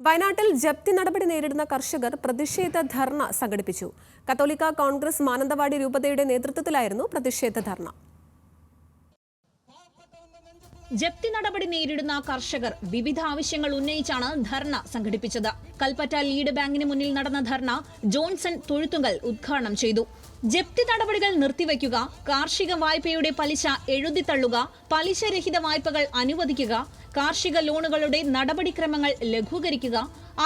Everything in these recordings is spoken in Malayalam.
വയനാട്ടിൽ ജപ്തി നടപടി നേരിടുന്ന കർഷകർ പ്രതിഷേധ ധർണ സംഘടിപ്പിച്ചു. കത്തോലിക്ക കോൺഗ്രസ് മാനന്തവാടി രൂപതയുടെ നേതൃത്വത്തിലായിരുന്നു പ്രതിഷേധ ധർണ. ജപ്തി നടപടി നേരിടുന്ന കർഷകർ വിവിധ ആവശ്യങ്ങൾ ഉന്നയിച്ചാണ് ധർണ സംഘടിപ്പിച്ചത്. കൽപ്പറ്റ ലീഡ് ബാങ്കിന് മുന്നിൽ നടന്ന ധർണ ജോൺസൺ തൊഴുത്തുങ്കൽ ഉദ്ഘാടനം ചെയ്തു. ജപ്തി നടപടികൾ നിർത്തിവെക്കുക, കാർഷിക വായ്പയുടെ പലിശ എഴുതിത്തള്ളുക, പലിശരഹിത വായ്പകൾ അനുവദിക്കുക, കാർഷിക ലോണുകളുടെ നടപടിക്രമങ്ങൾ ലഘൂകരിക്കുക,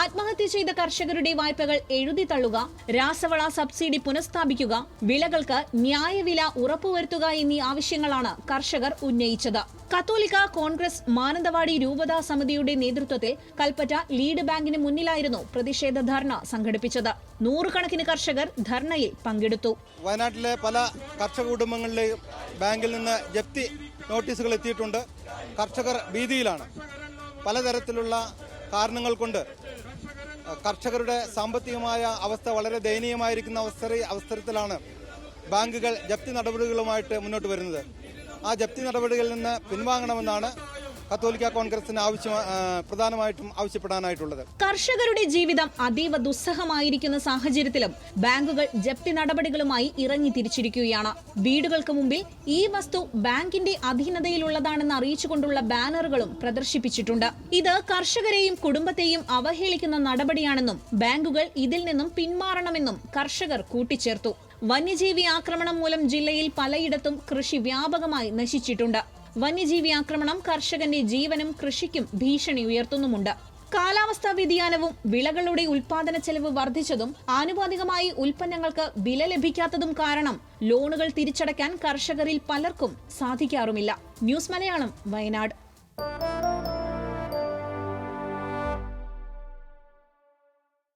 ആത്മഹത്യ ചെയ്ത കർഷകരുടെ വായ്പകൾ എഴുതിത്തള്ളുക, രാസവള സബ്സിഡി പുനഃസ്ഥാപിക്കുക, വിളകൾക്ക് ന്യായവില ഉറപ്പുവരുത്തുക എന്നീ ആവശ്യങ്ങളാണ് കർഷകർ ഉന്നയിച്ചത്. കത്തോലിക്ക കോൺഗ്രസ് മാനന്തവാടി രൂപതാ സമിതിയുടെ നേതൃത്വത്തിൽ കൽപ്പറ്റ ലീഡ് ബാങ്കിന് മുന്നിലായിരുന്നു പ്രതിഷേധ ധർണ സംഘടിപ്പിച്ചത്. നൂറുകണക്കിന് കർഷകർ ധർണയിൽ പങ്കെടുത്തു. വയനാട്ടിലെ പല കർഷക കുടുംബങ്ങളിലെയും ബാങ്കിൽ നിന്ന് ജപ്തി നോട്ടീസുകൾ എത്തിയിട്ടുണ്ട്. കർഷകർ ഭീതിയിലാണ്. പലതരത്തിലുള്ള കാരണങ്ങൾ കൊണ്ട് കർഷകരുടെ സാമ്പത്തികമായ അവസ്ഥ വളരെ ദയനീയമായിരിക്കുന്ന അവസരത്തിലാണ് ബാങ്കുകൾ ജപ്തി നടപടികളുമായിട്ട് മുന്നോട്ട് വരുന്നത്. ആ ജപ്തി നടപടികളിൽ നിന്ന് പിൻവാങ്ങണമെന്നാണ് കത്തോലിക്ക കോൺഗ്രസിന് പ്രധാനമായിട്ടും ആവശ്യപ്പെടാനായിട്ടുള്ളത്. കർഷകരുടെ ജീവിതം അതീവ ദുസ്സഹമായിരിക്കുന്ന സാഹചര്യത്തിലും ബാങ്കുകൾ ജപ്തി നടപടികളുമായി ഇറങ്ങി തിരിച്ചിരിക്കുകയാണ്. വീടുകൾക്ക് മുമ്പിൽ ഈ വസ്തു ബാങ്കിന്റെ അധീനതയിലുള്ളതാണെന്ന് അറിയിച്ചുകൊണ്ടുള്ള ബാനറുകളും പ്രദർശിപ്പിച്ചിട്ടുണ്ട്. ഇത് കർഷകരെയും കുടുംബത്തെയും അവഹേളിക്കുന്ന നടപടിയാണെന്നും ബാങ്കുകൾ ഇതിൽ നിന്നും പിന്മാറണമെന്നും കർഷകർ കൂട്ടിച്ചേർത്തു. വന്യജീവി ആക്രമണം മൂലം ജില്ലയിൽ പലയിടത്തും കൃഷി വ്യാപകമായി നശിച്ചിട്ടുണ്ട്. വന്യജീവി ആക്രമണം കർഷകന്റെ ജീവനും കൃഷിക്കും ഭീഷണി ഉയർത്തുന്നുമുണ്ട്. കാലാവസ്ഥാ വ്യതിയാനവും വിളകളുടെ ഉൽപാദന ചെലവ് വർദ്ധിച്ചതും ആനുപാതികമായി ഉൽപ്പന്നങ്ങൾക്ക് വില ലഭിക്കാത്തതും കാരണം ലോണുകൾ തിരിച്ചടയ്ക്കാൻ കർഷകരിൽ പലർക്കും സാധിക്കാറുമില്ല. ന്യൂസ് മലയാളം, വയനാട്.